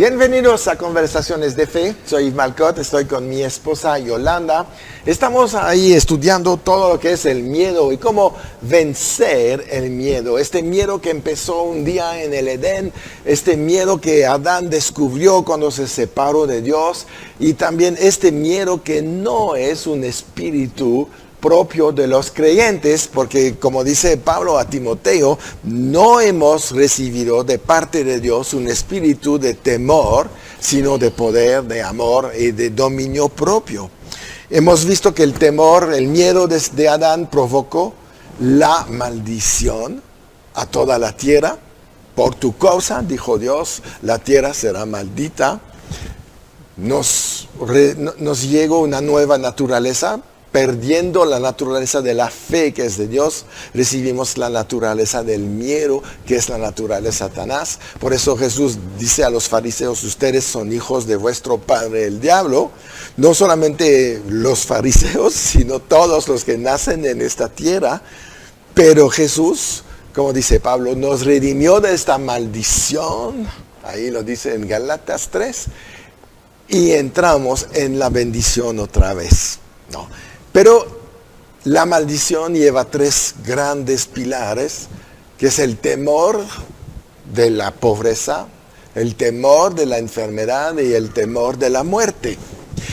Bienvenidos a Conversaciones de Fe. Soy Yves Malcott, estoy con mi esposa Yolanda. Estamos ahí estudiando todo lo que es el miedo y cómo vencer el miedo. Este miedo que empezó un día en el Edén, este miedo que Adán descubrió cuando se separó de Dios y también este miedo que no es un espíritu propio de los creyentes, porque como dice Pablo a Timoteo, no hemos recibido de parte de Dios un espíritu de temor, sino de poder, de amor y de dominio propio. Hemos visto que el temor, el miedo de Adán provocó la maldición a toda la tierra. Por tu causa, dijo Dios, la tierra será maldita. Nos llegó una nueva naturaleza. Perdiendo la naturaleza de la fe que es de Dios, recibimos la naturaleza del miedo que es la naturaleza de Satanás. Por eso Jesús dice a los fariseos, ustedes son hijos de vuestro padre el diablo. No solamente los fariseos, sino todos los que nacen en esta tierra. Pero Jesús, como dice Pablo, nos redimió de esta maldición. Ahí lo dice en Gálatas 3. Y entramos en la bendición otra vez. No. Pero la maldición lleva tres grandes pilares, que es el temor de la pobreza, el temor de la enfermedad y el temor de la muerte.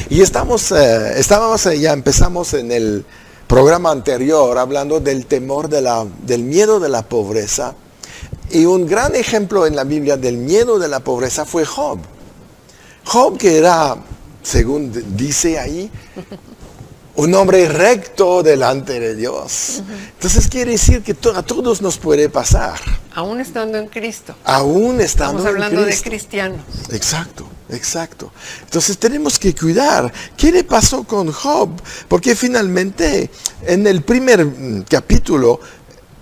Y ya empezamos en el programa anterior hablando del temor del miedo de la pobreza. Y un gran ejemplo en la Biblia del miedo de la pobreza fue Job. Job, que era, según dice ahí, un hombre recto delante de Dios. Entonces quiere decir que a todos nos puede pasar. Aún estando en Cristo. Aún estando en Cristo. Estamos hablando de cristianos. Exacto. Entonces tenemos que cuidar. ¿Qué le pasó con Job? Porque finalmente en el primer capítulo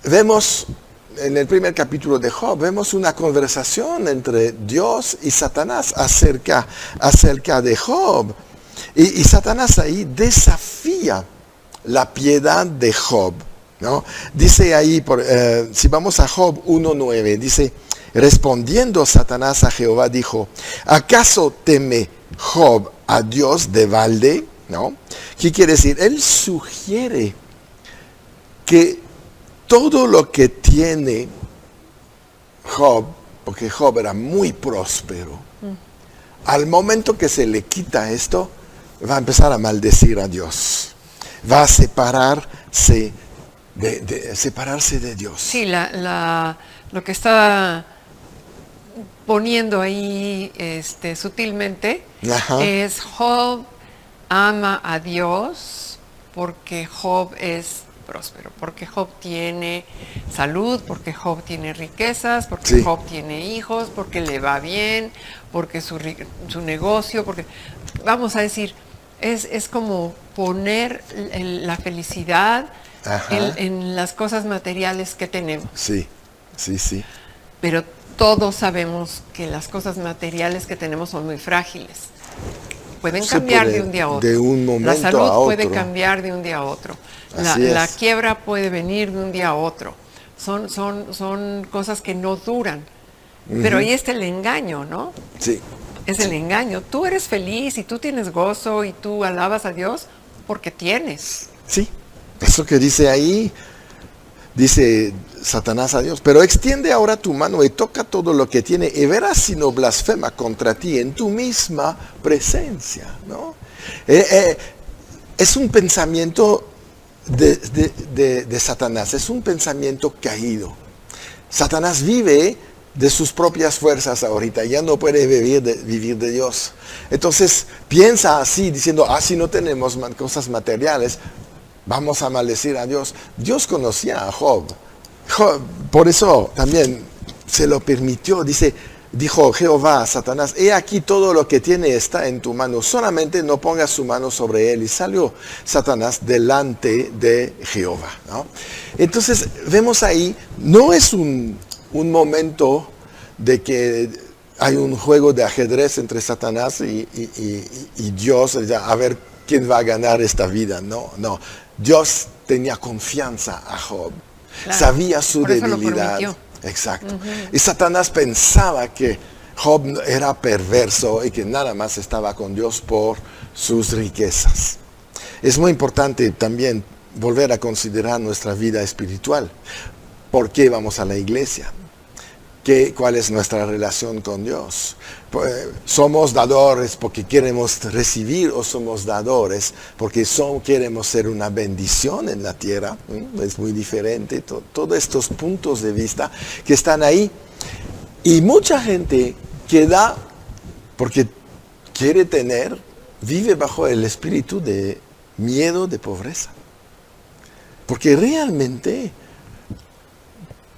en el primer capítulo de Job, vemos una conversación entre Dios y Satanás acerca de Job. Y Satanás ahí desafía la piedad de Job, ¿no? Dice ahí, si vamos a Job 1:9, dice, respondiendo Satanás a Jehová, dijo, ¿acaso teme Job a Dios de balde? ¿No? ¿Qué quiere decir? Él sugiere que todo lo que tiene Job, porque Job era muy próspero, al momento que se le quita esto, va a empezar a maldecir a Dios. Va a separarse de Dios. Sí, lo que está poniendo ahí sutilmente es Job ama a Dios porque Job es próspero, porque Job tiene salud, porque Job tiene riquezas, porque Job tiene hijos, porque le va bien, porque su negocio, porque vamos a decir, es como poner la felicidad en las cosas materiales que tenemos. Sí. Pero todos sabemos que las cosas materiales que tenemos son muy frágiles. Pueden cambiar de un día a otro. De un momento la salud a otro. Puede cambiar de un día a otro. La quiebra puede venir de un día a otro. Son cosas que no duran. Pero ahí está el engaño, ¿no? Sí. Es el engaño. Tú eres feliz y tú tienes gozo y tú alabas a Dios porque tienes. Sí, eso que dice ahí, dice Satanás a Dios, pero extiende ahora tu mano y toca todo lo que tiene y verás si no blasfema contra ti en tu misma presencia, ¿no? Es un pensamiento de Satanás, es un pensamiento caído. Satanás vive de sus propias fuerzas ahorita, ya no puede vivir de Dios. Entonces piensa así, diciendo, si no tenemos cosas materiales, vamos a maldecir a Dios. Dios conocía a Job. Por eso también se lo permitió. Dijo Jehová a Satanás, he aquí todo lo que tiene está en tu mano, solamente no pongas su mano sobre él. Y salió Satanás delante de Jehová, ¿no? Entonces vemos ahí, no es un momento de que hay un juego de ajedrez entre Satanás y Dios, a ver quién va a ganar esta vida. No. Dios tenía confianza a Job. Claro, sabía su debilidad. Exacto. Y Satanás pensaba que Job era perverso y que nada más estaba con Dios por sus riquezas. Es muy importante también volver a considerar nuestra vida espiritual. ¿Por qué vamos a la iglesia? ¿Cuál es nuestra relación con Dios? ¿Somos dadores porque queremos recibir o somos dadores porque queremos ser una bendición en la tierra? Es muy diferente. Todos estos puntos de vista que están ahí. Y mucha gente que da porque vive bajo el espíritu de miedo, de pobreza. Porque realmente,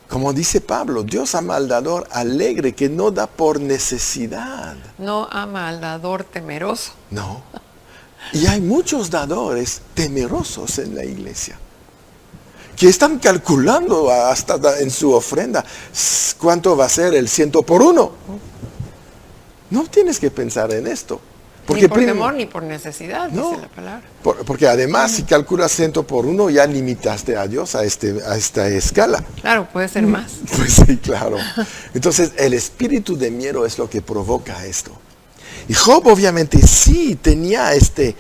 como dice Pablo, Dios ama al dador alegre que no da por necesidad. No ama al dador temeroso. No. Y hay muchos dadores temerosos en la iglesia, que están calculando hasta en su ofrenda cuánto va a ser el 100 por 1. No tienes que pensar en esto. Porque ni por temor ni por necesidad, no, dice la palabra. Porque además, si calculas 100 por 1, ya limitaste a Dios a esta escala. Claro, puede ser más. Pues sí, claro. Entonces, el espíritu de miedo es lo que provoca esto. Y Job, obviamente, sí tenía este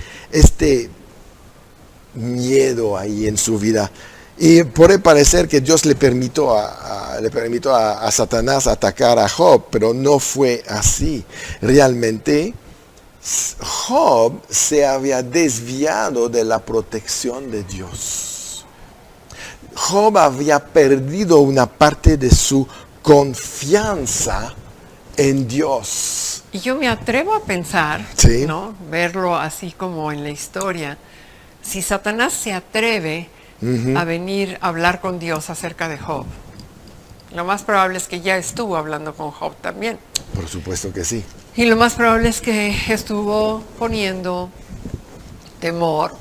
miedo ahí en su vida. Y puede parecer que Dios le permitió a Satanás atacar a Job, pero no fue así. Realmente, Job se había desviado de la protección de Dios. Job había perdido una parte de su confianza en Dios. Y yo me atrevo a pensar, ¿sí? ¿no? Verlo así como en la historia. Si Satanás se atreve a venir a hablar con Dios acerca de Job, lo más probable es que ya estuvo hablando con Job también. Por supuesto que sí. Y lo más probable es que estuvo poniendo temor.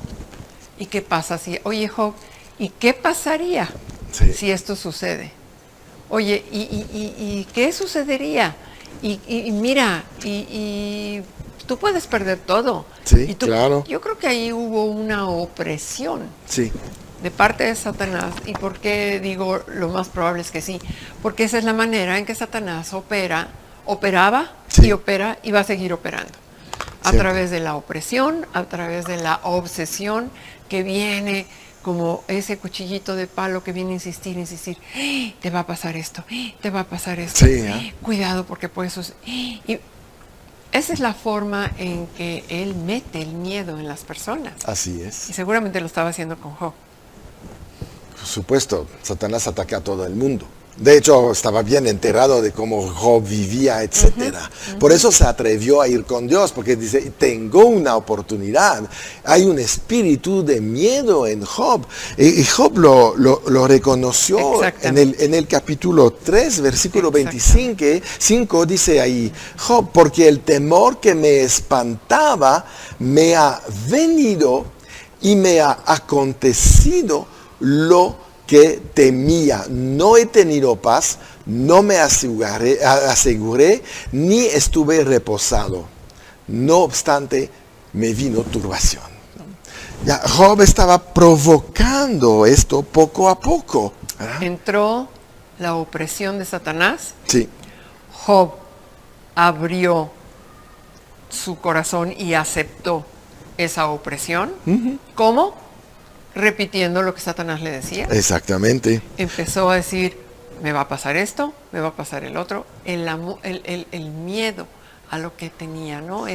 ¿Y qué pasa si, oye Job, ¿y qué pasaría si esto sucede? Oye, ¿y qué sucedería? Y mira, y tú puedes perder todo. Sí, claro. Yo creo que ahí hubo una opresión. Sí. De parte de Satanás. ¿Y por qué digo lo más probable es que sí? Porque esa es la manera en que Satanás operaba y opera y va a seguir operando. A través de la opresión, a través de la obsesión que viene como ese cuchillito de palo que viene a insistir, te va a pasar esto, te va a pasar esto, cuidado porque por eso... Y esa es la forma en que él mete el miedo en las personas. Así es. Y seguramente lo estaba haciendo con Job. Por supuesto, Satanás ataca a todo el mundo. De hecho, estaba bien enterado de cómo Job vivía, etc. Por eso se atrevió a ir con Dios, porque dice, tengo una oportunidad. Hay un espíritu de miedo en Job. Y Job lo reconoció en el capítulo 3, versículo 25, dice ahí, Job, porque el temor que me espantaba me ha venido y me ha acontecido lo que temía. No he tenido paz, no me aseguré, ni estuve reposado. No obstante, me vino turbación. Ya, Job estaba provocando esto poco a poco. Entró la opresión de Satanás. Sí. Job abrió su corazón y aceptó esa opresión. ¿Cómo? Repitiendo lo que Satanás le decía. Exactamente. Empezó a decir, me va a pasar esto, me va a pasar el otro. El miedo a lo que tenía, ¿no?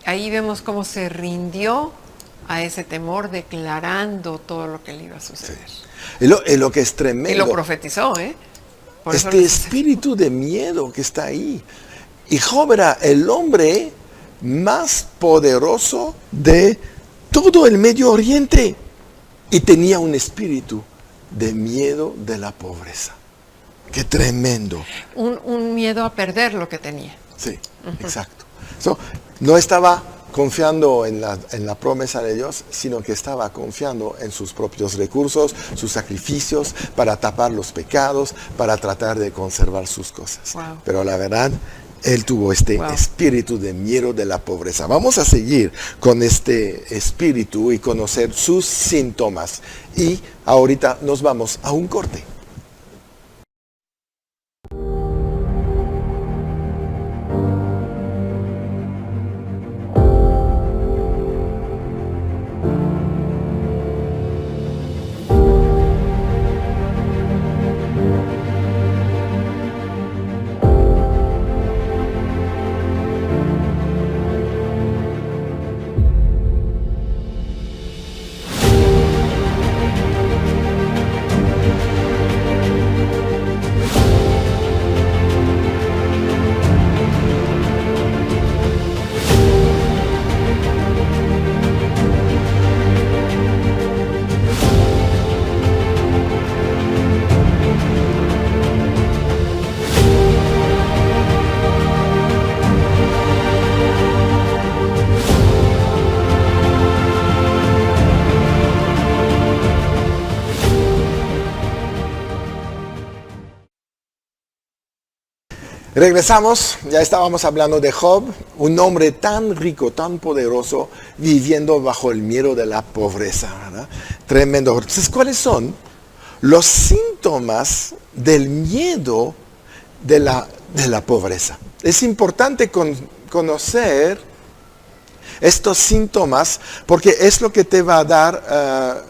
Ahí vemos cómo se rindió a ese temor, declarando todo lo que le iba a suceder. Sí. Y lo que es tremendo. Y lo profetizó, ¿eh? Por este espíritu de miedo que está ahí. Y Job era el hombre más poderoso de todo el Medio Oriente, y tenía un espíritu de miedo de la pobreza. ¡Qué tremendo! Un miedo a perder lo que tenía. Sí, exacto. No estaba confiando en la promesa de Dios, sino que estaba confiando en sus propios recursos, sus sacrificios, para tapar los pecados, para tratar de conservar sus cosas. Wow. Pero la verdad, él tuvo espíritu de miedo de la pobreza. Vamos a seguir con este espíritu y conocer sus síntomas. Y ahorita nos vamos a un corte. Regresamos, ya estábamos hablando de Job, un hombre tan rico, tan poderoso, viviendo bajo el miedo de la pobreza, ¿verdad? Tremendo. Entonces, ¿cuáles son los síntomas del miedo de la pobreza? Es importante conocer estos síntomas porque es lo que te va a dar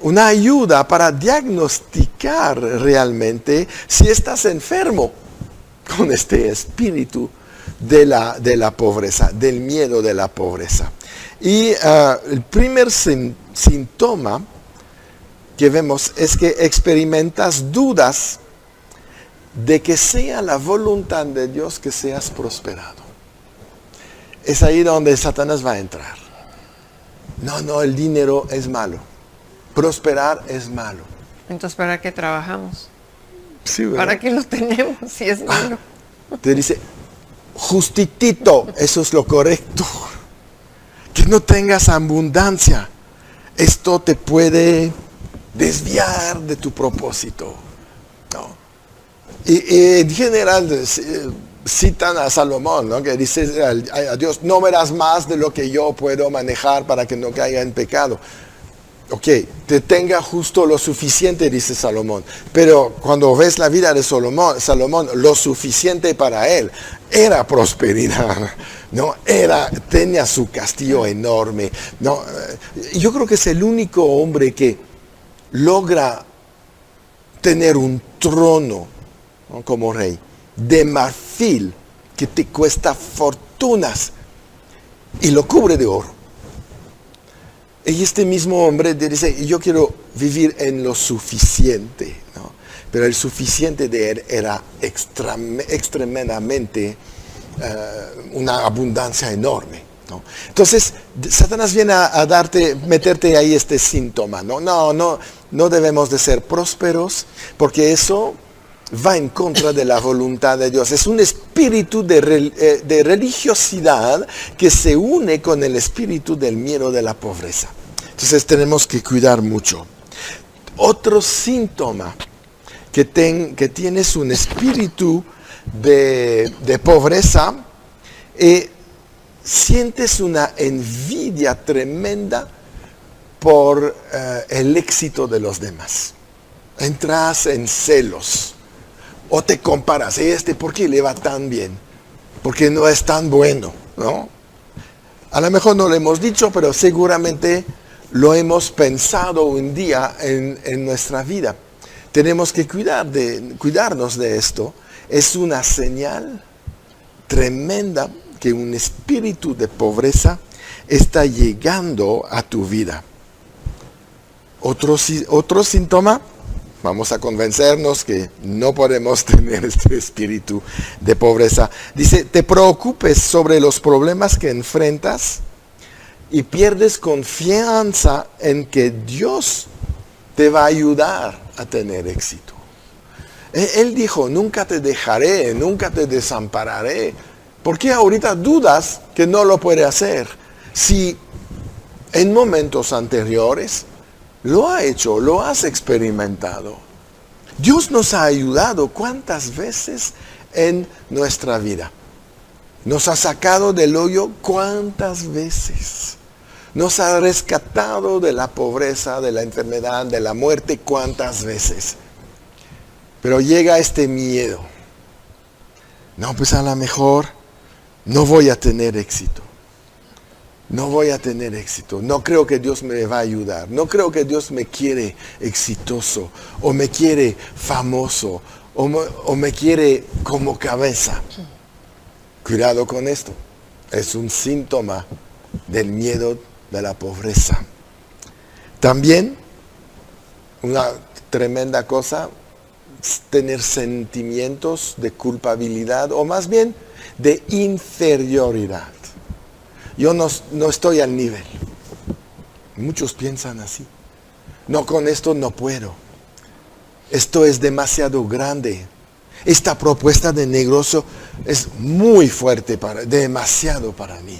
una ayuda para diagnosticar realmente si estás enfermo con este espíritu de la pobreza, del miedo de la pobreza. Y el primer síntoma que vemos es que experimentas dudas de que sea la voluntad de Dios que seas prosperado. Es ahí donde Satanás va a entrar. No, el dinero es malo. Prosperar es malo. Entonces, ¿para qué trabajamos? Sí, ¿verdad? ¿Para qué lo tenemos si es malo? Te dice, justitito, eso es lo correcto. Que no tengas abundancia. Esto te puede desviar de tu propósito. ¿No? Y en general citan a Salomón, ¿no? Que dice a Dios, no verás más de lo que yo puedo manejar para que no caiga en pecado. Ok, te tenga justo lo suficiente, dice Salomón. Pero cuando ves la vida de Salomón, lo suficiente para él era prosperidad, ¿no? Tenía su castillo enorme, ¿no? Yo creo que es el único hombre que logra tener un trono, ¿no? Como rey, de marfil, que te cuesta fortunas, y lo cubre de oro. Y este mismo hombre dice, yo quiero vivir en lo suficiente, ¿no? Pero el suficiente de él era extremadamente una abundancia enorme, ¿no? Entonces, Satanás viene a meterte ahí este síntoma, ¿no? No debemos de ser prósperos, porque eso va en contra de la voluntad de Dios. Es un espíritu de religiosidad que se une con el espíritu del miedo de la pobreza. Entonces tenemos que cuidar mucho. Otro síntoma que tienes un espíritu de pobreza, sientes una envidia tremenda por el éxito de los demás. Entras en celos. O te comparas, ¿por qué le va tan bien? Porque no es tan bueno, ¿no? A lo mejor no lo hemos dicho, pero seguramente lo hemos pensado un día en nuestra vida. Tenemos que cuidarnos de esto. Es una señal tremenda que un espíritu de pobreza está llegando a tu vida. Otro síntoma. Vamos a convencernos que no podemos tener este espíritu de pobreza. Dice, te preocupes sobre los problemas que enfrentas y pierdes confianza en que Dios te va a ayudar a tener éxito. Él dijo, nunca te dejaré, nunca te desampararé. ¿Por qué ahorita dudas que no lo puede hacer? Si en momentos anteriores lo ha hecho, lo has experimentado. Dios nos ha ayudado cuántas veces en nuestra vida. Nos ha sacado del hoyo cuántas veces. Nos ha rescatado de la pobreza, de la enfermedad, de la muerte cuántas veces. Pero llega este miedo. No, pues a lo mejor no voy a tener éxito. No voy a tener éxito. No creo que Dios me va a ayudar. No creo que Dios me quiere exitoso. O me quiere famoso. O me quiere como cabeza. Cuidado con esto. Es un síntoma del miedo de la pobreza. También, una tremenda cosa, tener sentimientos de culpabilidad. O más bien, de inferioridad. Yo no estoy al nivel. Muchos piensan así. No, con esto no puedo. Esto es demasiado grande. Esta propuesta de negocio es muy fuerte, demasiado para mí.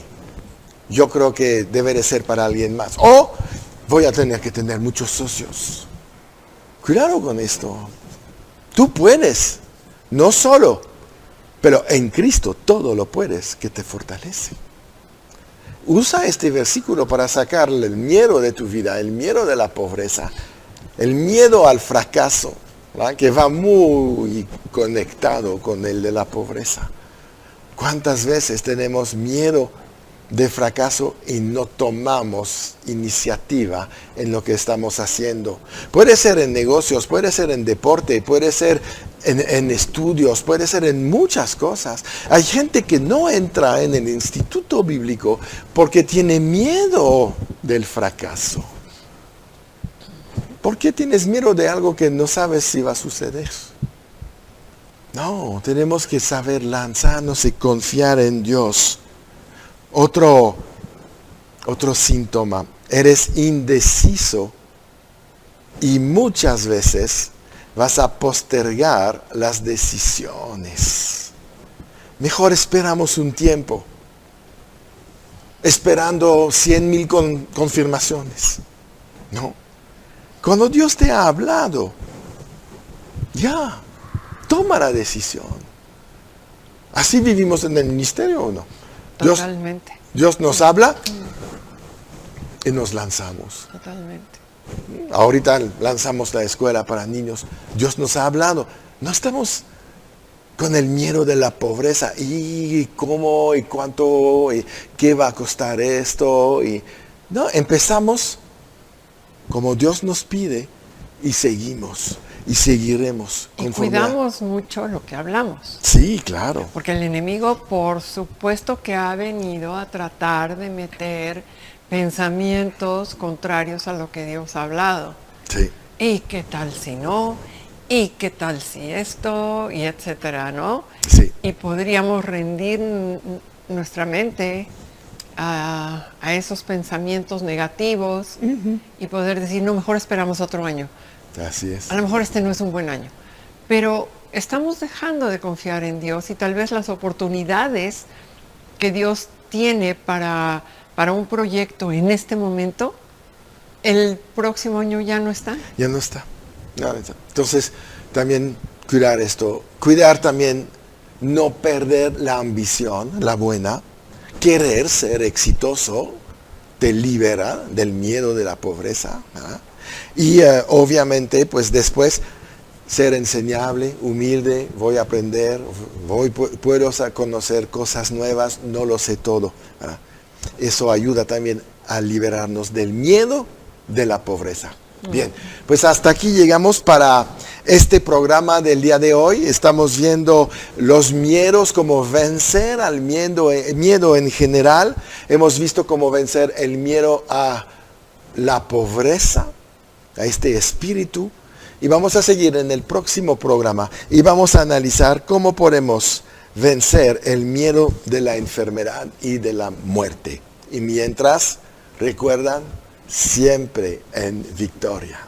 Yo creo que debe de ser para alguien más. O voy a tener que tener muchos socios. Cuidado con esto. Tú puedes. No solo. Pero en Cristo todo lo puedes, que te fortalece. Usa este versículo para sacarle el miedo de tu vida, el miedo de la pobreza, el miedo al fracaso, ¿verdad? Que va muy conectado con el de la pobreza. ¿Cuántas veces tenemos miedo de fracaso y no tomamos iniciativa en lo que estamos haciendo? Puede ser en negocios, puede ser en deporte, puede ser en estudios, puede ser en muchas cosas. Hay gente que no entra en el instituto bíblico porque tiene miedo del fracaso. ¿Por qué tienes miedo de algo que no sabes si va a suceder? No, tenemos que saber lanzarnos y confiar en Dios. Otro síntoma, eres indeciso y muchas veces vas a postergar las decisiones. Mejor esperamos un tiempo, esperando 100,000 confirmaciones. No. Cuando Dios te ha hablado, ya, toma la decisión. ¿Así vivimos en el ministerio o no? Totalmente. Dios nos habla y nos lanzamos. Totalmente. Ahorita lanzamos la escuela para niños. Dios nos ha hablado. No estamos con el miedo de la pobreza. ¿Y cómo? ¿Y cuánto? ¿Y qué va a costar esto? No, empezamos como Dios nos pide y seguimos. Y seguiremos. Y cuidamos mucho lo que hablamos. Sí, claro. Porque el enemigo, por supuesto que ha venido a tratar de meter pensamientos contrarios a lo que Dios ha hablado. Sí. ¿Y qué tal si no? ¿Y qué tal si esto? Y etcétera, ¿no? Sí. Y podríamos rendir nuestra mente a esos pensamientos negativos y poder decir, no, mejor esperamos otro año. Así es. A lo mejor este no es un buen año, pero estamos dejando de confiar en Dios y tal vez las oportunidades que Dios tiene para un proyecto en este momento, el próximo año ya no está. Ya no está. No está. Entonces, también cuidar esto. Cuidar también no perder la ambición, la buena. Querer ser exitoso te libera del miedo de la pobreza, ¿verdad? Y obviamente, pues después, ser enseñable, humilde, voy a aprender, puedo conocer cosas nuevas, no lo sé todo, ¿verdad? Eso ayuda también a liberarnos del miedo de la pobreza. Bien, pues hasta aquí llegamos para este programa del día de hoy. Estamos viendo los miedos, cómo vencer al miedo en general. Hemos visto cómo vencer el miedo a la pobreza, a este espíritu. Y vamos a seguir en el próximo programa y vamos a analizar cómo podemos vencer el miedo de la enfermedad y de la muerte. Y mientras, recuerdan, siempre en victoria.